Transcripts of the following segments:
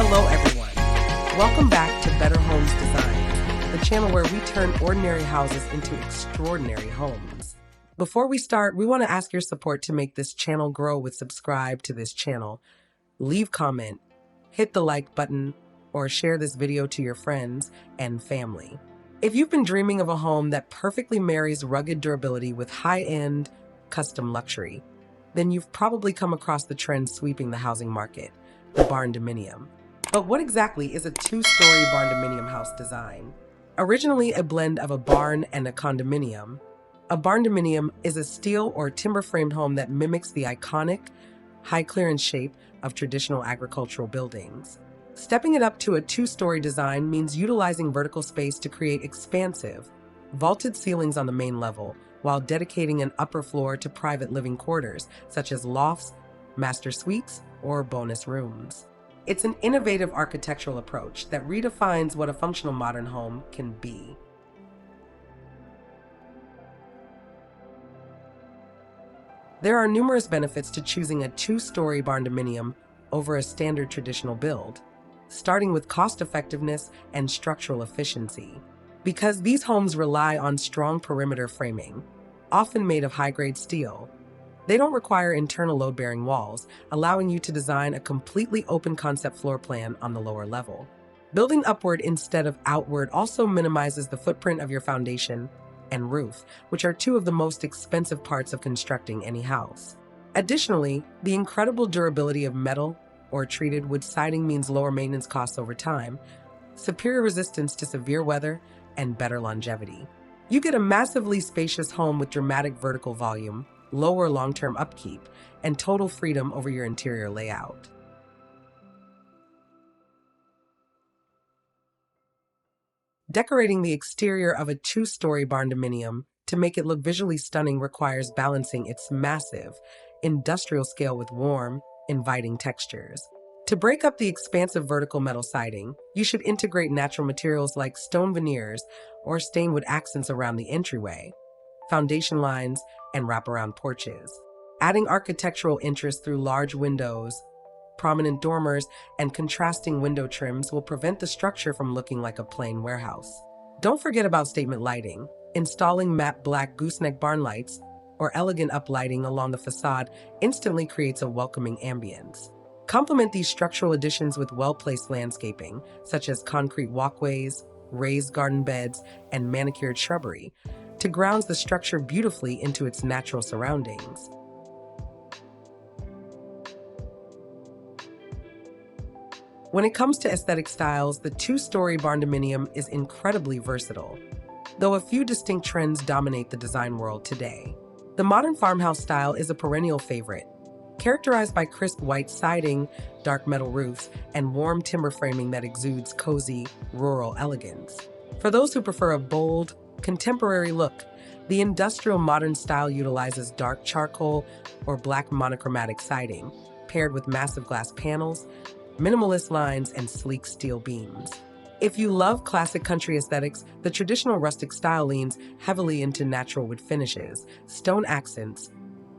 Hello everyone. Welcome back to Better Homes Designs, the channel where we turn ordinary houses into extraordinary homes. Before we start, we want to ask your support to make this channel grow with subscribe to this channel. Leave comment, hit the like button, or share this video to your friends and family. If you've been dreaming of a home that perfectly marries rugged durability with high-end custom luxury, then you've probably come across the trend sweeping the housing market, the barndominium. But what exactly is a two-story barndominium house design? Originally a blend of a barn and a condominium, a barndominium is a steel or timber-framed home that mimics the iconic, high-clearance shape of traditional agricultural buildings. Stepping it up to a two-story design means utilizing vertical space to create expansive, vaulted ceilings on the main level, while dedicating an upper floor to private living quarters, such as lofts, master suites, or bonus rooms. It's an innovative architectural approach that redefines what a functional modern home can be. There are numerous benefits to choosing a two-story barndominium over a standard traditional build, starting with cost-effectiveness and structural efficiency. Because these homes rely on strong perimeter framing, often made of high-grade steel, they don't require internal load-bearing walls, allowing you to design a completely open concept floor plan on the lower level. Building upward instead of outward also minimizes the footprint of your foundation and roof, which are two of the most expensive parts of constructing any house. Additionally, the incredible durability of metal or treated wood siding means lower maintenance costs over time, superior resistance to severe weather, and better longevity. You get a massively spacious home with dramatic vertical volume, lower long-term upkeep, and total freedom over your interior layout. Decorating the exterior of a two-story barndominium to make it look visually stunning requires balancing its massive, industrial scale with warm, inviting textures. To break up the expansive vertical metal siding, you should integrate natural materials like stone veneers or stained wood accents around the entryway, foundation lines, and wraparound porches. Adding architectural interest through large windows, prominent dormers, and contrasting window trims will prevent the structure from looking like a plain warehouse. Don't forget about statement lighting. Installing matte black gooseneck barn lights or elegant uplighting along the facade instantly creates a welcoming ambience. Complement these structural additions with well-placed landscaping, such as concrete walkways, raised garden beds, and manicured shrubbery, to ground the structure beautifully into its natural surroundings. When it comes to aesthetic styles, the two-story barndominium is incredibly versatile, though a few distinct trends dominate the design world today. The modern farmhouse style is a perennial favorite, characterized by crisp white siding, dark metal roofs, and warm timber framing that exudes cozy, rural elegance. For those who prefer a bold, contemporary look, the industrial modern style utilizes dark charcoal or black monochromatic siding, paired with massive glass panels, minimalist lines, and sleek steel beams. If you love classic country aesthetics, the traditional rustic style leans heavily into natural wood finishes, stone accents,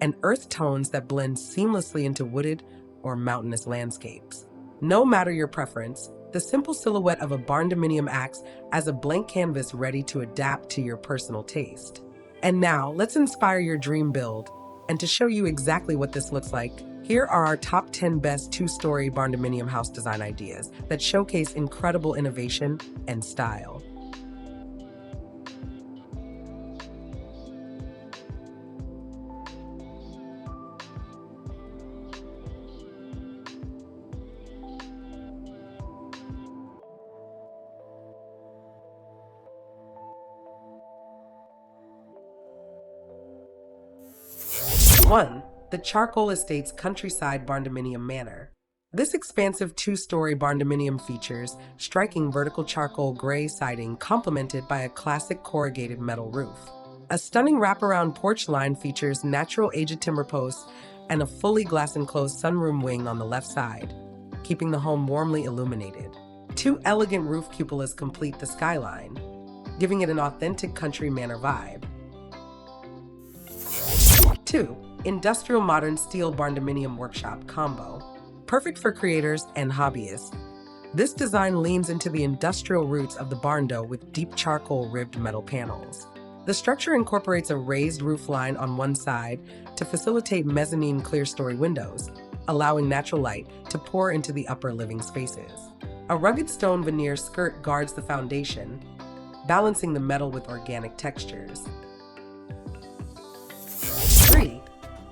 and earth tones that blend seamlessly into wooded or mountainous landscapes. No matter your preference, the simple silhouette of a barndominium acts as a blank canvas ready to adapt to your personal taste. And now, let's inspire your dream build. And to show you exactly what this looks like, here are our top 10 best two-story barndominium house design ideas that showcase incredible innovation and style. One, the Charcoal Estates Countryside Barndominium Manor. This expansive two-story barndominium features striking vertical charcoal gray siding complemented by a classic corrugated metal roof. A stunning wraparound porch line features natural aged timber posts and a fully glass-enclosed sunroom wing on the left side, keeping the home warmly illuminated. Two elegant roof cupolas complete the skyline, giving it an authentic country manor vibe. 2. Industrial Modern Steel Barndominium Workshop Combo. Perfect for creators and hobbyists. This design leans into the industrial roots of the barndo with deep charcoal ribbed metal panels. The structure incorporates a raised roofline on one side to facilitate mezzanine clerestory windows, allowing natural light to pour into the upper living spaces. A rugged stone veneer skirt guards the foundation, balancing the metal with organic textures. 3.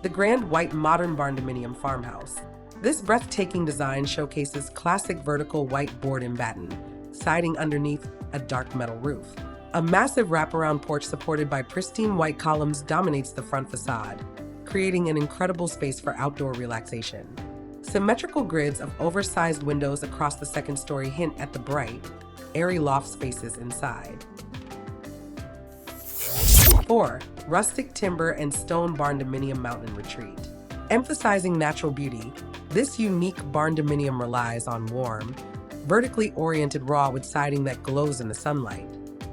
The grand white modern barndominium farmhouse. This breathtaking design showcases classic vertical white board and batten, siding underneath a dark metal roof. A massive wraparound porch supported by pristine white columns dominates the front facade, creating an incredible space for outdoor relaxation. Symmetrical grids of oversized windows across the second story hint at the bright, airy loft spaces inside. 4. Rustic timber and stone barndominium mountain retreat. Emphasizing natural beauty, this unique barndominium relies on warm, vertically oriented raw-wood siding that glows in the sunlight.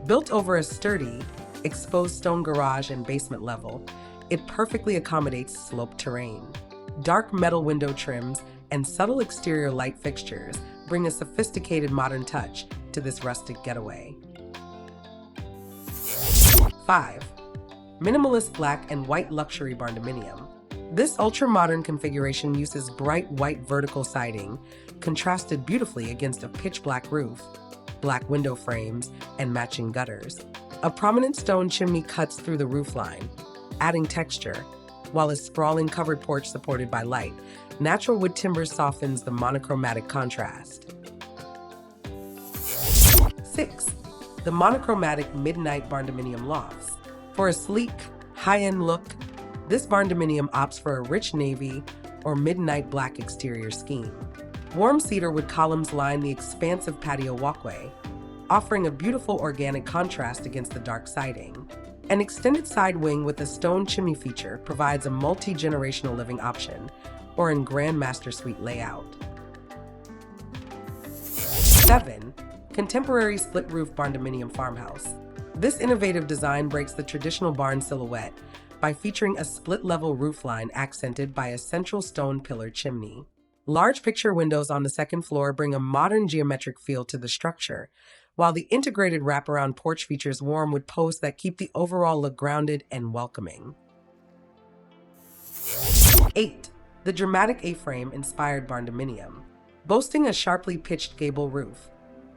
Built over a sturdy, exposed stone garage and basement level, it perfectly accommodates sloped terrain. Dark metal window trims and subtle exterior light fixtures bring a sophisticated modern touch to this rustic getaway. 5. Minimalist black and white luxury barndominium. This ultra-modern configuration uses bright white vertical siding, contrasted beautifully against a pitch-black roof, black window frames, and matching gutters. A prominent stone chimney cuts through the roofline, adding texture, while a sprawling covered porch supported by light, natural wood timber softens the monochromatic contrast. 6. The monochromatic midnight barndominium lofts. For a sleek, high-end look, this barndominium opts for a rich navy or midnight black exterior scheme. Warm cedar wood columns line the expansive patio walkway, offering a beautiful organic contrast against the dark siding. An extended side wing with a stone chimney feature provides a multi-generational living option, or in grand master suite layout. 7. Contemporary split-roof barndominium farmhouse. This innovative design breaks the traditional barn silhouette by featuring a split-level roofline accented by a central stone pillar chimney. Large picture windows on the second floor bring a modern geometric feel to the structure, while the integrated wraparound porch features warm wood posts that keep the overall look grounded and welcoming. 8. The dramatic A-frame inspired barndominium. Boasting a sharply pitched gable roof,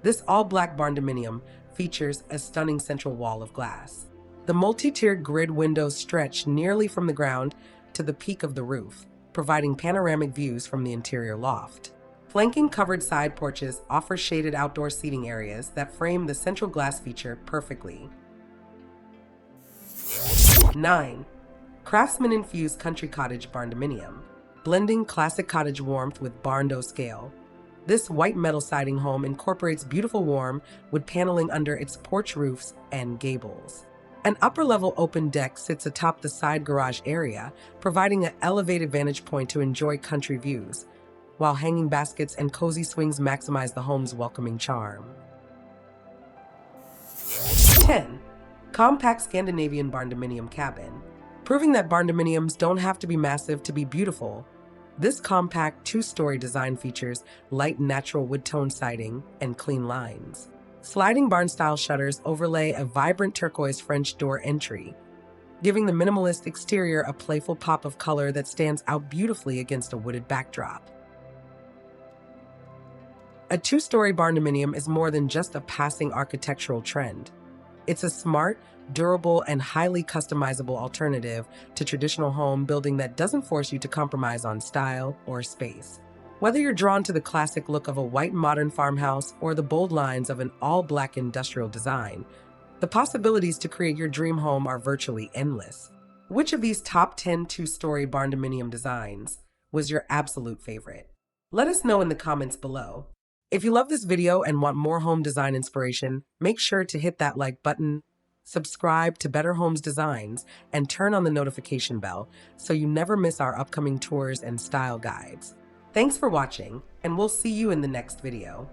this all-black barndominium features a stunning central wall of glass. The multi-tiered grid windows stretch nearly from the ground to the peak of the roof, providing panoramic views from the interior loft. Flanking covered side porches offer shaded outdoor seating areas that frame the central glass feature perfectly. 9. Craftsman-infused country cottage barndominium. Blending classic cottage warmth with barndo scale, this white metal siding home incorporates beautiful warm wood paneling under its porch roofs and gables. An upper-level open deck sits atop the side garage area, providing an elevated vantage point to enjoy country views, while hanging baskets and cozy swings maximize the home's welcoming charm. 10. Compact Scandinavian barndominium cabin. Proving that barndominiums don't have to be massive to be beautiful, this compact two-story design features light natural wood-tone siding and clean lines. Sliding barn-style shutters overlay a vibrant turquoise French door entry, giving the minimalist exterior a playful pop of color that stands out beautifully against a wooded backdrop. A two-story barndominium is more than just a passing architectural trend. It's a smart, durable, and highly customizable alternative to traditional home building that doesn't force you to compromise on style or space. Whether you're drawn to the classic look of a white modern farmhouse or the bold lines of an all-black industrial design, the possibilities to create your dream home are virtually endless. Which of these top 10 two-story barndominium designs was your absolute favorite? Let us know in the comments below. If you love this video and want more home design inspiration, make sure to hit that like button, subscribe to Better Homes Designs, and turn on the notification bell so you never miss our upcoming tours and style guides. Thanks for watching, and we'll see you in the next video.